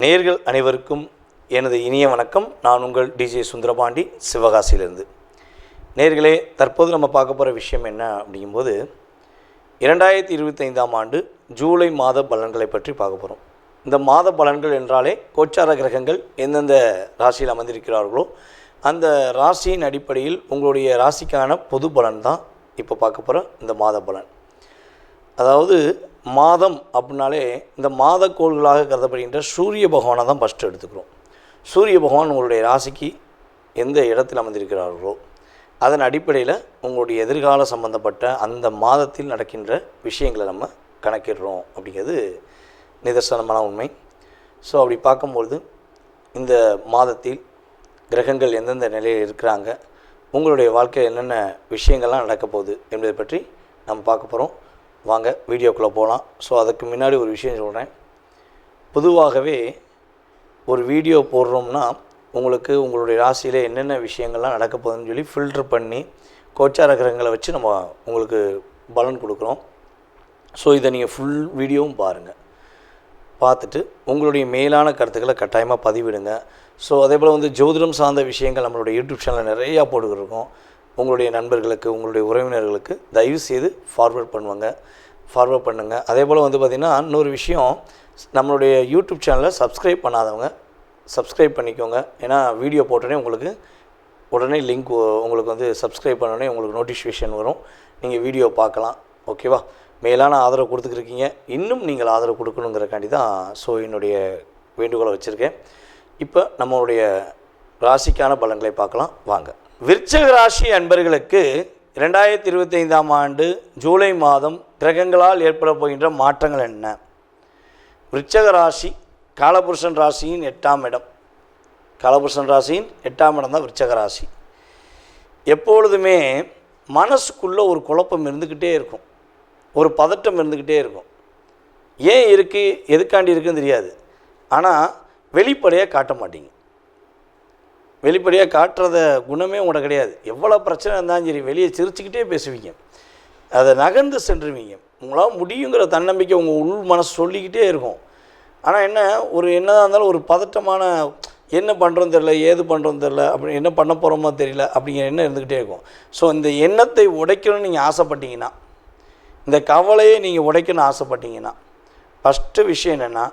நேயர்கள் அனைவருக்கும் எனது இனிய வணக்கம். நான் உங்கள் டிஜே சுந்தரபாண்டி, சிவகாசியிலிருந்து. நேயர்களே, தற்போது நம்ம பார்க்க போகிற விஷயம் என்ன அப்படிங்கும்போது 2025ஆம் ஆண்டு ஜூலை மாத பலன்களை பற்றி பார்க்க போகிறோம். இந்த மாத பலன்கள் என்றாலே கோச்சார கிரகங்கள் எந்தெந்த ராசியில் அமர்ந்திருக்கிறார்களோ அந்த ராசியின் அடிப்படையில் உங்களுடைய ராசிக்கான பொது பலன் தான் இப்போ பார்க்க போகிற இந்த மாத பலன். அதாவது மாதம் அப்படின்னாலே இந்த மாத கோள்களாக கருதப்படுகின்ற சூரிய பகவானை தான் ஃபஸ்ட்டு எடுத்துக்கிறோம். சூரிய பகவான் உங்களுடைய ராசிக்கு எந்த இடத்தில் அமர்ந்திருக்கிறார்களோ அதன் அடிப்படையில் உங்களுடைய எதிர்கால சம்பந்தப்பட்ட அந்த மாதத்தில் நடக்கின்ற விஷயங்களை நம்ம கணக்கிடுறோம் அப்படிங்கிறது நிதர்சனமான உண்மை. ஸோ அப்படி பார்க்கும்பொழுது இந்த மாதத்தில் கிரகங்கள் எந்தெந்த நிலையில் இருக்கிறாங்க, உங்களுடைய வாழ்க்கையில் என்னென்ன விஷயங்கள்லாம் நடக்க போகுது என்பதை பற்றி நம்ம பார்க்க போகிறோம். வாங்க வீடியோக்குள்ளே போகலாம். ஸோ அதுக்கு முன்னாடி ஒரு விஷயம் சொல்கிறேன். பொதுவாகவே ஒரு வீடியோ போடுறோம்னா உங்களுக்கு உங்களுடைய ராசியில் என்னென்ன விஷயங்கள்லாம் நடக்க போகுதுன்னு சொல்லி ஃபில்ட்ரு பண்ணி கோச்சார கிரகங்களை வச்சு நம்ம உங்களுக்கு பலன் கொடுக்குறோம். ஸோ இதை நீங்கள் ஃபுல் வீடியோவும் பாருங்கள். பார்த்துட்டு உங்களுடைய மேலான கருத்துக்களை கட்டாயமாக பதிவிடுங்க. ஸோ அதே போல் ஜோதிடம் சார்ந்த விஷயங்கள் நம்மளுடைய யூடியூப் சேனலில் நிறையா போட்டுக்கிருக்கோம். உங்களுடைய நண்பர்களுக்கு, உங்களுடைய உறவினர்களுக்கு தயவுசெய்து ஃபார்வர்ட் பண்ணுங்கள். அதே போல் பார்த்திங்கன்னா இன்னொரு விஷயம், நம்மளுடைய யூடியூப் சேனலை சப்ஸ்கிரைப் பண்ணாதவங்க சப்ஸ்கிரைப் பண்ணிக்கோங்க. ஏன்னா வீடியோ போட்டோடனே உங்களுக்கு உடனே லிங்க் உங்களுக்கு சப்ஸ்கிரைப் பண்ணோடனே உங்களுக்கு நோட்டிஃபிகேஷன் வரும், நீங்கள் வீடியோ பார்க்கலாம். ஓகேவா? மேலான ஆதரவு கொடுத்துக்கிருக்கீங்க, இன்னும் நீங்கள் ஆதரவு கொடுக்கணுங்கிறக்காண்டி தான் ஸோ என்னுடைய வேண்டுகோளை வச்சுருக்கேன். இப்போ நம்மளுடைய ராசிக்கான பலன்களை பார்க்கலாம் வாங்க. விருச்சிக ராசி அன்பர்களுக்கு 2025ஆம் ஆண்டு ஜூலை மாதம் கிரகங்களால் ஏற்பட போகின்ற மாற்றங்கள் என்ன? விருச்சிக ராசி காலபுருஷன் ராசியின் 8ஆம் இடம். காலபுருஷன் ராசியின் 8ஆம் இடம் தான் விருச்சிக ராசி. எப்பொழுதுமே மனசுக்குள்ளே ஒரு குழப்பம் இருந்துக்கிட்டே இருக்கும், ஒரு பதட்டம் இருந்துக்கிட்டே இருக்கும். ஏன் இருக்குது, எதுக்காண்டி இருக்குன்னு தெரியாது. ஆனால் வெளிப்படையாக காட்ட மாட்டீங்க. வெளிப்படையாக காட்டுறத குணமே உங்கள்கிட்ட கிடையாது. எவ்வளோ பிரச்சனை இருந்தாலும் சரி வெளியே சிரிச்சுக்கிட்டே பேசுவீங்க, அதை நகர்ந்து சென்றுவீங்க. உங்களால் முடியுங்கிற தன்னம்பிக்கை உங்கள் உள் மனசு சொல்லிக்கிட்டே இருக்கும். ஆனால் என்னதான் இருந்தாலும் ஒரு பதட்டமான, என்ன பண்ணுறோன்னு தெரில, ஏது பண்ணுறோன்னு தெரில, அப்படி என்ன பண்ண போகிறோமோ தெரியல அப்படிங்கிற எண்ணம் இருந்துக்கிட்டே இருக்கும். ஸோ இந்த எண்ணத்தை உடைக்கணும்னு நீங்கள் ஆசைப்பட்டீங்கன்னா, இந்த கவலையை நீங்கள் உடைக்கணும்னு ஆசைப்பட்டீங்கன்னா, ஃபஸ்ட்டு விஷயம் என்னென்னா,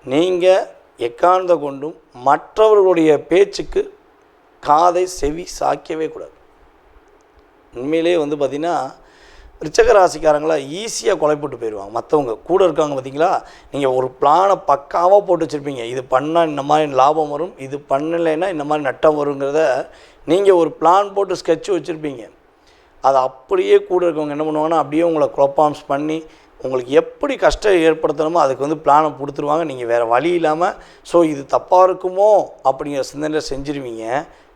நீங்கள் எக்காரணத்தை கொண்டும் மற்றவர்களுடைய பேச்சுக்கு காதை செவி சாய்க்கவே கூடாது. உண்மையிலே பார்த்திங்கன்னா விருச்சிக ராசிக்காரங்களாம் ஈஸியாக கொலைப்பட்டு போயிடுவாங்க. மற்றவங்க கூட இருக்காங்க பார்த்திங்களா, நீங்கள் ஒரு பிளானை பக்காவாக போட்டு வச்சுருப்பீங்க. இது பண்ணால் இந்த மாதிரி லாபம் வரும், இது பண்ணலைன்னா இந்த மாதிரி நட்டம் வருங்கிறத நீங்கள் ஒரு பிளான் போட்டு ஸ்கெட்ச் வச்சுருப்பீங்க. அதை அப்படியே கூட இருக்கவங்க என்ன பண்ணுவாங்கன்னா அப்படியே உங்களை குழப்பாம்ஸ் பண்ணி உங்களுக்கு எப்படி கஷ்டம் ஏற்படுத்தணுமோ அதுக்கு பிளானை கொடுத்துருவாங்க. நீங்கள் வேறு வழி இல்லாமல் ஸோ இது தப்பாக இருக்குமோ அப்படிங்கிற சிந்தனையில் செஞ்சுருவீங்க,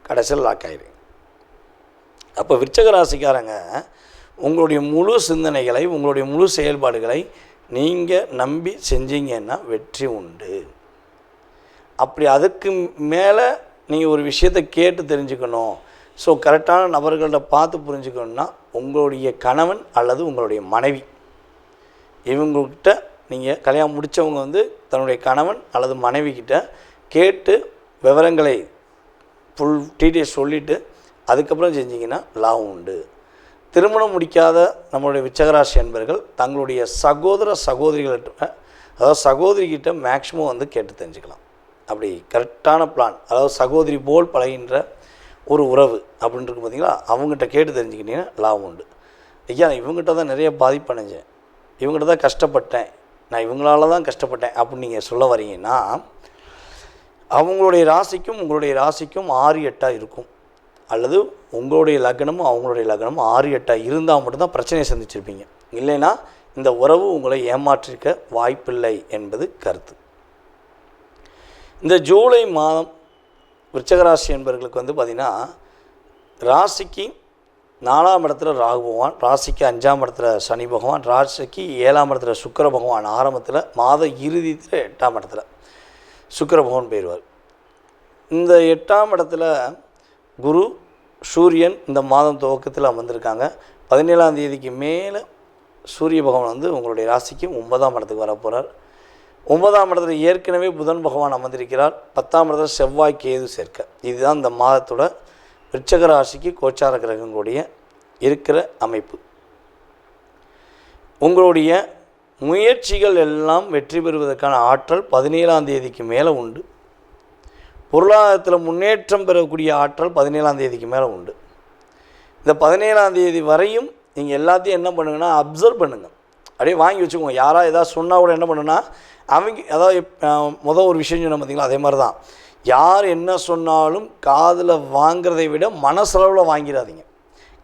கடைசியில் லாக் ஆகிடுவீங்க. அப்போ விருச்சிக ராசிக்காரங்க உங்களுடைய முழு சிந்தனைகளை, உங்களுடைய முழு செயல்பாடுகளை நீங்கள் நம்பி செஞ்சீங்கன்னா வெற்றி உண்டு. அப்படி அதுக்கு மேலே நீங்கள் ஒரு விஷயத்தை கேட்டு தெரிஞ்சுக்கணும், ஸோ கரெக்டான நபர்கள்ட்ட பார்த்து புரிஞ்சுக்கணுன்னா உங்களுடைய கணவன் அல்லது உங்களுடைய மனைவி, இவங்கக்கிட்ட நீங்கள் கல்யாணம் முடித்தவங்க தன்னுடைய கணவன் அல்லது மனைவிக்கிட்ட கேட்டு விவரங்களை ஃபுல் டீட்டெயில்ஸ் சொல்லிவிட்டு அதுக்கப்புறம் செஞ்சிங்கன்னா லாபம் உண்டு. திருமணம் முடிக்காத நம்மளுடைய விருச்சிகராசி என்பர்கள் தங்களுடைய சகோதரிகள்கிட்ட, அதாவது சகோதரிக்கிட்ட மேக்ஸிமம் கேட்டு தெரிஞ்சுக்கலாம். அப்படி கரெக்டான பிளான், அதாவது சகோதரி போல் பழகின்ற ஒரு உறவு அப்படின்ட்டு பார்த்திங்களா, அவங்ககிட்ட கேட்டு தெரிஞ்சுக்கிட்டிங்கன்னா லாபம் உண்டு. ஐயா இவங்ககிட்ட தான் நிறைய பாதிப்பு அடைஞ்சேன், இவங்கள்ட்ட தான் கஷ்டப்பட்டேன், நான் இவங்களால தான் கஷ்டப்பட்டேன் அப்படின்னு நீங்கள் சொல்ல வரீங்கன்னா அவங்களுடைய ராசிக்கும் உங்களுடைய ராசிக்கும் 6-8 இருக்கும். அல்லது உங்களுடைய லக்னமும் அவங்களுடைய லக்னமும் 6-8 இருந்தால் மட்டும்தான் பிரச்சனையை சந்திச்சிருப்பீங்க. இல்லைன்னா இந்த உறவு உங்களை ஏமாற்றிருக்க வாய்ப்பில்லை என்பது கருத்து. இந்த ஜூலை மாதம் விருச்சிக ராசி என்பவர்களுக்கு பார்த்திங்கன்னா ராசிக்கு 4ஆம் இடத்துல ராகு பகவான், ராசிக்கு 5ஆம் இடத்துல சனி பகவான், ராசிக்கு 7ஆம் இடத்துல சுக்கிர பகவான், ஆரம்பத்தில் மாத இறுதியில் 8ஆம் இடத்துல சுக்கிர பகவான் போயிடுவார். இந்த 8ஆம் இடத்துல குரு சூரியன் இந்த மாதம் துவக்கத்தில் அமர்ந்திருக்காங்க. 17ஆம் தேதிக்கு மேலே சூரிய பகவான் உங்களுடைய ராசிக்கு 9ஆம் இடத்துக்கு வர போகிறார். 9ஆம் இடத்துல ஏற்கனவே புதன் பகவான் அமர்ந்திருக்கிறார். 10ஆம் இடத்துல செவ்வாய் கேது சேர்க்க. இதுதான் இந்த மாதத்தோட விருச்சிக ராசிக்கு கோச்சார கிரகங்களுடைய இருக்கிற அமைப்பு. உங்களுடைய முயற்சிகள் எல்லாம் வெற்றி பெறுவதற்கான ஆற்றல் 17ஆம் தேதிக்கு மேலே உண்டு. பொருளாதாரத்தில் முன்னேற்றம் பெறக்கூடிய ஆற்றல் 17ஆம் தேதிக்கு மேலே உண்டு. இந்த 17ஆம் தேதி வரையும் நீங்கள் எல்லாத்தையும் என்ன பண்ணுங்கன்னா அப்சர்வ் பண்ணுங்கள், அப்படியே வாங்கி வச்சுக்கோங்க. யாராவது ஏதாவது சொன்னால் கூட என்ன பண்ணுன்னா அவங்க அதாவது ஒரு விஷயம் சொன்ன பார்த்தீங்களா, அதே மாதிரி தான் யார் என்ன சொன்னாலும் காதில் வாங்கிறதை விட மனசளவில் வாங்கிடாதீங்க.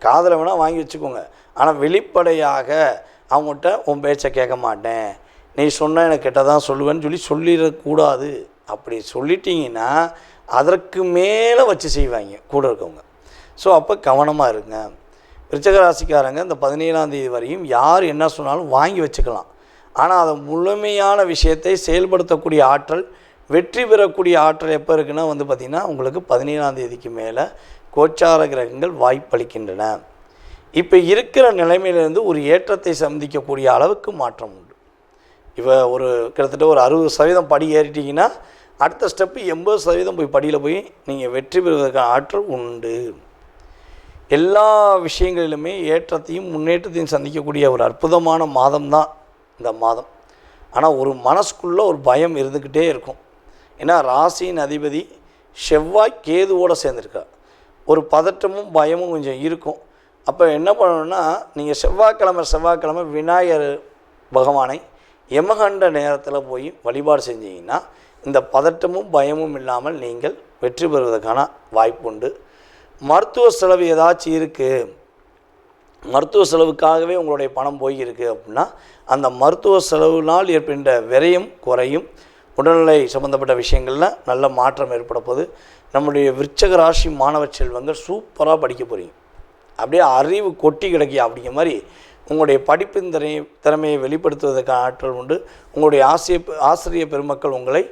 காதில் வேணால் வாங்கி வச்சுக்கோங்க, ஆனால் வெளிப்படையாக அவங்ககிட்ட உன் பேச்சை கேட்க மாட்டேன், நீ சொன்னால் எனக்கு கெட்டதான் சொல்லுவேன்னு சொல்லிடக்கூடாது. அப்படி சொல்லிட்டீங்கன்னா அதற்கு மேலே வச்சு செய்வாங்க கூட இருக்கவங்க. ஸோ அப்போ கவனமாக இருங்க. விருச்சிக ராசிக்காரங்க இந்த 17ஆம் தேதி வரையும் யார் என்ன சொன்னாலும் வாங்கி வச்சுக்கலாம். ஆனால் அதை முழுமையான விஷயத்தை செயல்படுத்தக்கூடிய ஆற்றல், வெற்றி பெறக்கூடிய ஆற்றல் எப்போ இருக்குன்னா பார்த்திங்கன்னா உங்களுக்கு 17ஆம் தேதிக்கு மேலே கோச்சார கிரகங்கள் வாய்ப்பளிக்கின்றன. இப்போ இருக்கிற நிலைமையிலேருந்து ஒரு ஏற்றத்தை சந்திக்கக்கூடிய அளவுக்கு மாற்றம் உண்டு. இப்போ கிட்டத்தட்ட ஒரு 60% படி ஏறிட்டிங்கன்னா அடுத்த ஸ்டெப்பு 80% போய் படியில் போய் நீங்கள் வெற்றி பெறுவதற்கான ஆற்றல் உண்டு. எல்லா விஷயங்களிலுமே ஏற்றத்தையும் முன்னேற்றத்தையும் சந்திக்கக்கூடிய ஒரு அற்புதமான மாதம் தான் இந்த மாதம். ஆனால் ஒரு மனசுக்குள்ளே ஒரு பயம் இருந்துக்கிட்டே இருக்கும். ஏன்னா ராசியின் அதிபதி செவ்வாய் கேதுவோடு சேர்ந்துருக்கார். ஒரு பதற்றமும் பயமும் கொஞ்சம் இருக்கும். அப்போ என்ன பண்ணணுன்னா, நீங்கள் செவ்வாய்க்கிழமை விநாயகர் பகவானை யமகண்ட நேரத்தில் போய் வழிபாடு செஞ்சீங்கன்னா இந்த பதட்டமும் பயமும் இல்லாமல் நீங்கள் வெற்றி பெறுவதற்கான வாய்ப்பு உண்டு. மருத்துவ செலவு ஏதாச்சும் இருக்குது, மருத்துவ செலவுக்காகவே உங்களுடைய பணம் போயிருக்கு அப்படின்னா அந்த மருத்துவ செலவுனால் ஏற்படுகின்ற விரயம் குறையும். உடல்நிலை சம்மந்தப்பட்ட விஷயங்களில் நல்ல மாற்றம் ஏற்பட போது. நம்முடைய விருச்சிக ராசி மாணவ செல்வங்கள் சூப்பராக படிக்க போகிறீங்க. அப்படியே அறிவு கொட்டி கிடைக்கியா அப்படிங்கிற மாதிரி உங்களுடைய படிப்பின் திறமையை வெளிப்படுத்துவதற்கான ஆற்றல் உண்டு. உங்களுடைய ஆசிரியர் பெருமக்கள் உங்களை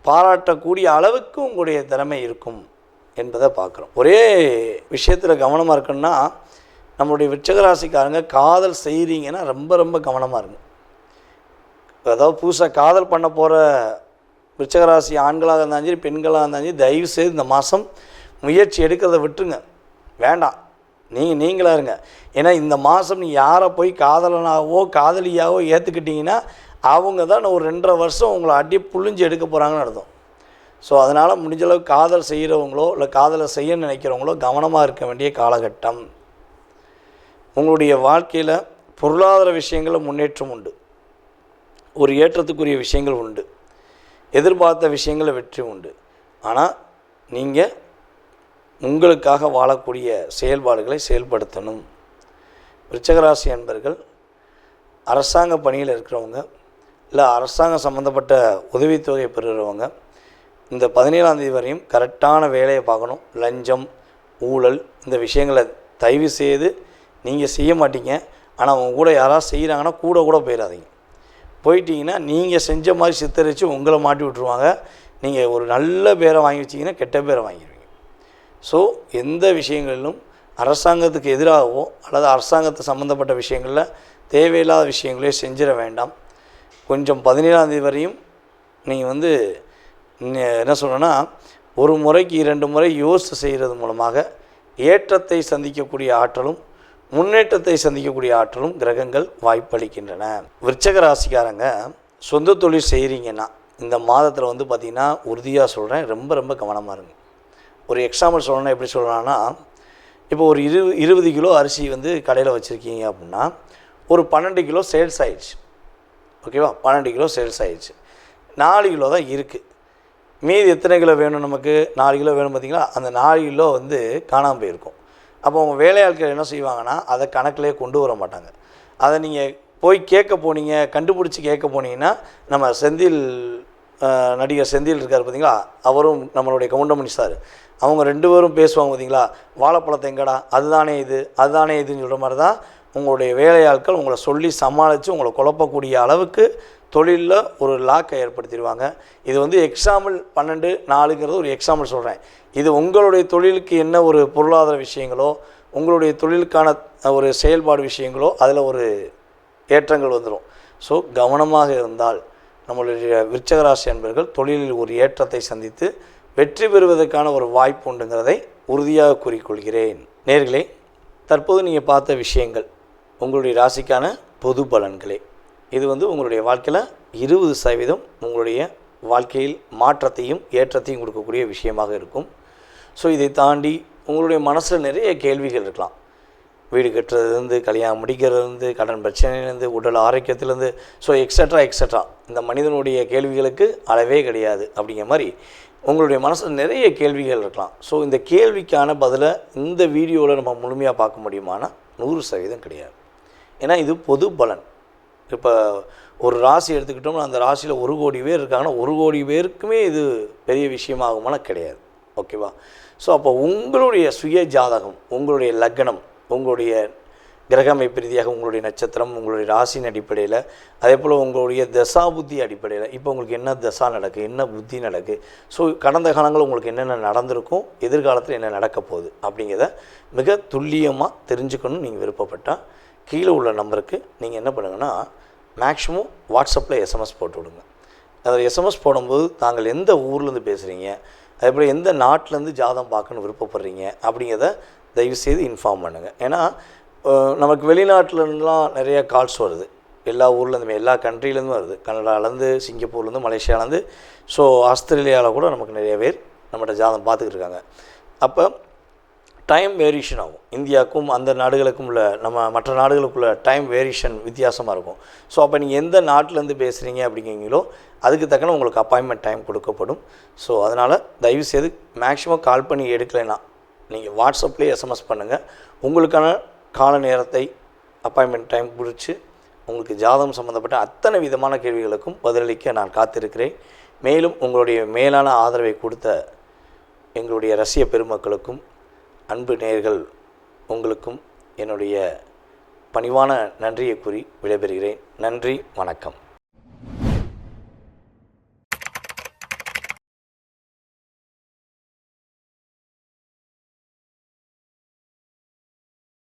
பாராட்டக்கூடிய அளவுக்கு உங்களுடைய திறமை இருக்கும் என்பதை பார்க்குறோம். ஒரே விஷயத்தில் கவனமாக இருக்குன்னா, நம்மளுடைய விருச்சிக ராசிக்காரங்க காதல் செய்கிறீங்கன்னா ரொம்ப ரொம்ப கவனமாக இருங்க. அதாவது புதுசாக காதல் பண்ண போகிற விருச்சிக ராசி ஆண்களாக இருந்தாலும் சரி பெண்களாக இருந்தாலும் சரி தயவுசெய்து இந்த மாதம் முயற்சி எடுக்கிறத விட்டுருங்க, வேண்டாம். நீங்களாக இருங்க. ஏன்னா இந்த மாதம் நீ யாரை போய் காதலனாகவோ காதலியாகவோ ஏற்றுக்கிட்டிங்கன்னா அவங்க தான் ஒரு 2.5 வருஷம் உங்களை அடி புழிஞ்சு எடுக்க போகிறாங்கன்னு அர்த்தம். ஸோ அதனால் முடிஞ்சளவுக்கு காதல் செய்கிறவங்களோ இல்லை காதலை செய்ய நினைக்கிறவங்களோ கவனமாக இருக்க வேண்டிய காலகட்டம். உங்களுடைய வாழ்க்கையில் பொருளாதார விஷயங்களில் முன்னேற்றம் உண்டு, ஒரு ஏற்றத்துக்குரிய விஷயங்கள் உண்டு, எதிர்பார்த்த விஷயங்களில் வெற்றி உண்டு. ஆனால் நீங்கள் உங்களுக்காக வாழக்கூடிய செயல்பாடுகளை செயல்படுத்தணும். விருச்சிக ராசி அன்பர்கள் அரசாங்க பணியில் இருக்கிறவங்க இல்லை அரசாங்கம் சம்மந்தப்பட்ட உதவித்தொகை பெறுகிறவங்க இந்த 17ஆம் தேதி வரையும் கரெக்டான வேலையை பார்க்கணும். லஞ்சம் ஊழல் இந்த விஷயங்களை தயவு செய்து நீங்கள் செய்ய மாட்டீங்க. ஆனால் அவங்க கூட யாராவது செய்கிறாங்கன்னா கூட போயிடாதீங்க. போயிட்டீங்கன்னா நீங்கள் செஞ்ச மாதிரி சித்தரித்து உங்களை மாட்டி விட்ருவாங்க. நீங்கள் ஒரு நல்ல பேரை வாங்கி வச்சிங்கன்னா கெட்ட பேரை வாங்கிடுவீங்க. ஸோ எந்த விஷயங்களிலும் அரசாங்கத்துக்கு எதிராகவோ அல்லது அரசாங்கத்தை சம்மந்தப்பட்ட விஷயங்களில் தேவையில்லாத விஷயங்களே செஞ்சிட வேண்டாம். கொஞ்சம் 17ஆம் தேதி வரையும் நீங்கள் என்ன சொல்லணும்னா, ஒரு முறைக்கு 2 முறை யோசித்து செய்கிறது மூலமாக ஏற்றத்தை சந்திக்கக்கூடிய ஆற்றலும் முன்னேற்றத்தை சந்திக்கக்கூடிய ஆற்றலும் கிரகங்கள் வாய்ப்பளிக்கின்றன. விருச்சிக ராசிக்காரங்க சொந்த தொழில் செய்கிறீங்கன்னா இந்த மாதத்தில் பார்த்திங்கன்னா உறுதியாக சொல்கிறேன், ரொம்ப ரொம்ப கவனமாக இருங்க. ஒரு எக்ஸாம்பிள் சொல்லணும்னா எப்படி சொல்லலாம்னா, இப்போ ஒரு 20 கிலோ அரிசி கடையில் வச்சுருக்கீங்க அப்படின்னா ஒரு 12 கிலோ சேல்ஸ் ஆகிடுச்சு. ஓகேவா? 12 கிலோ சேல்ஸ் ஆகிடுச்சு. 4 கிலோ தான் இருக்குது. மீதி எத்தனை கிலோ வேணும்? நமக்கு 4 கிலோ வேணும். பார்த்திங்களா? அந்த 4 கிலோ காணாமல் போயிருக்கும். அப்போ அவங்க வேலையாட்கள் என்ன செய்வாங்கன்னா அதை கணக்கிலே கொண்டு வர மாட்டாங்க. அதை நீங்கள் போய் கேட்க போனீங்க, கண்டுபிடிச்சி கேட்க போனீங்கன்னா நம்ம நடிகர் செந்தில் இருக்கார் பார்த்திங்களா, அவரும் நம்மளுடைய கவுண்டமணி சார், அவங்க 2 பேரும் பேசுவாங்க பார்த்திங்களா, வாழைப்பழத்தை எங்கடா, அதுதானே இதுன்னு சொல்கிற மாதிரி தான் உங்களுடைய வேலையாட்கள் உங்களை சொல்லி சமாளித்து உங்களை குழப்பக்கூடிய அளவுக்கு தொழிலில் ஒரு லாக்கை ஏற்படுத்திடுவாங்க. இது எக்ஸாம்பிள் 12/4ங்கிறது ஒரு எக்ஸாம்பிள் சொல்கிறேன். இது உங்களுடைய தொழிலுக்கு என்ன ஒரு பொருளாதார விஷயங்களோ உங்களுடைய தொழிலுக்கான ஒரு செயல்பாடு விஷயங்களோ அதில் ஒரு ஏற்றங்கள் வந்துடும். ஸோ கவனமாக இருந்தால் நம்மளுடைய விருச்சிக ராசி அன்பர்கள் தொழிலில் ஒரு ஏற்றத்தை சந்தித்து வெற்றி பெறுவதற்கான ஒரு வாய்ப்பு உண்டுங்கிறதை உறுதியாக கூறிக்கொள்கிறேன். நேர்களே, தற்போது நீங்கள் பார்த்த விஷயங்கள் உங்களுடைய ராசிக்கான பொது பலன்களே. இது உங்களுடைய வாழ்க்கையில் 20% உங்களுடைய வாழ்க்கையில் மாற்றத்தையும் ஏற்றத்தையும் கொடுக்கக்கூடிய விஷயமாக இருக்கும். ஸோ இதை தாண்டி உங்களுடைய மனசில் நிறைய கேள்விகள் இருக்கலாம். வீடு கட்டுறதுலேருந்து, கல்யாணம் முடிக்கிறதுலேருந்து, கடன் பிரச்சனையிலேருந்து, உடல் ஆரோக்கியத்திலேருந்து, ஸோ எக்ஸட்ரா இந்த மனிதனுடைய கேள்விகளுக்கு அளவே கிடையாது. அப்படிங்கிற மாதிரி உங்களுடைய மனசில் நிறைய கேள்விகள் இருக்கலாம். ஸோ இந்த கேள்விக்கான பதிலை இந்த வீடியோவில் நம்ம முழுமையாக பார்க்க முடியுமானா 100% கிடையாது. ஏன்னா இது பொது பலன். இப்போ ஒரு ராசி எடுத்துக்கிட்டோம்னா அந்த ராசியில் 1 கோடி பேர் இருக்காங்கன்னா 1 கோடி பேருக்குமே இது பெரிய விஷயமாகுமானா கிடையாது. ஓகேவா? ஸோ அப்போ உங்களுடைய சுய ஜாதகம், உங்களுடைய லக்னம், உங்களுடைய கிரக அமைப்பு ரீதியாக உங்களுடைய நட்சத்திரம், உங்களுடைய ராசியின் அடிப்படையில், அதே போல் உங்களுடைய தசா புத்தி அடிப்படையில் இப்போ உங்களுக்கு என்ன தசா நடக்குது, என்ன புத்தி நடக்குது, ஸோ கடந்த காலங்களில் உங்களுக்கு என்னென்ன நடந்திருக்கும், எதிர்காலத்தில் என்ன நடக்க போகுது அப்படிங்கிறத மிக துல்லியமாக தெரிஞ்சுக்கணும்னு நீங்கள் விருப்பப்பட்டால் கீழே உள்ள நம்பருக்கு நீங்கள் என்ன பண்ணுங்கன்னா மேக்ஸிமம் வாட்ஸ்அப்பில் எஸ்எம்எஸ் போட்டு விடுங்க. அதில் எஸ்எம்எஸ் போடும்போது தாங்கள் எந்த ஊர்லேருந்து பேசுகிறீங்க, அதே போல் எந்த நாட்டிலேருந்து ஜாதகம் பார்க்கணுன்னு விருப்பப்படுறீங்க அப்படிங்கிறத தயவுசெய்து இன்ஃபார்ம் பண்ணுங்கள். ஏன்னா நமக்கு வெளிநாட்டிலலாம் நிறைய கால்ஸ் வருது. எல்லா ஊர்லேருந்துமே, எல்லா கண்ட்ரிலேருந்து வருது. கனடாலேருந்து, சிங்கப்பூர்லேருந்து, மலேசியாவிலேருந்து, ஸோ ஆஸ்திரேலியாவில் கூட நமக்கு நிறைய பேர் நம்மகிட்ட ஜாதகம் பார்த்துக்கிட்டு இருக்காங்க. அப்போ டைம் வேரியேஷன் ஆகும். இந்தியாவுக்கும் அந்த நாடுகளுக்கும் உள்ள மற்ற நாடுகளுக்குள்ள டைம் வேரியேஷன் வித்தியாசமாக இருக்கும். ஸோ அப்போ நீங்கள் எந்த நாட்டிலேருந்து பேசுகிறீங்க அப்படிங்கிறீங்களோ அதுக்கு தக்கன உங்களுக்கு அப்பாயின்மெண்ட் டைம் கொடுக்கப்படும். ஸோ அதனால் தயவுசெய்து மேக்ஸிமம் கால் பண்ணி எடுக்கலைன்னா நீங்கள் வாட்ஸ்அப்லேயே எஸ்எம்எஸ் பண்ணுங்கள். உங்களுக்கான கால நேரத்தை அப்பாயின்மெண்ட் டைம் பிடிச்சி உங்களுக்கு ஜாதகம் சம்மந்தப்பட்ட அத்தனை விதமான கேள்விகளுக்கும் பதிலளிக்க நான் காத்திருக்கிறேன். மேலும் உங்களுடைய மேலான ஆதரவை கொடுத்த எங்களுடைய ரசிக பெருமக்களுக்கும் அன்பு நேயர்கள் உங்களுக்கும் என்னுடைய பணிவான நன்றியை கூறி விடைபெறுகிறேன். நன்றி, வணக்கம்.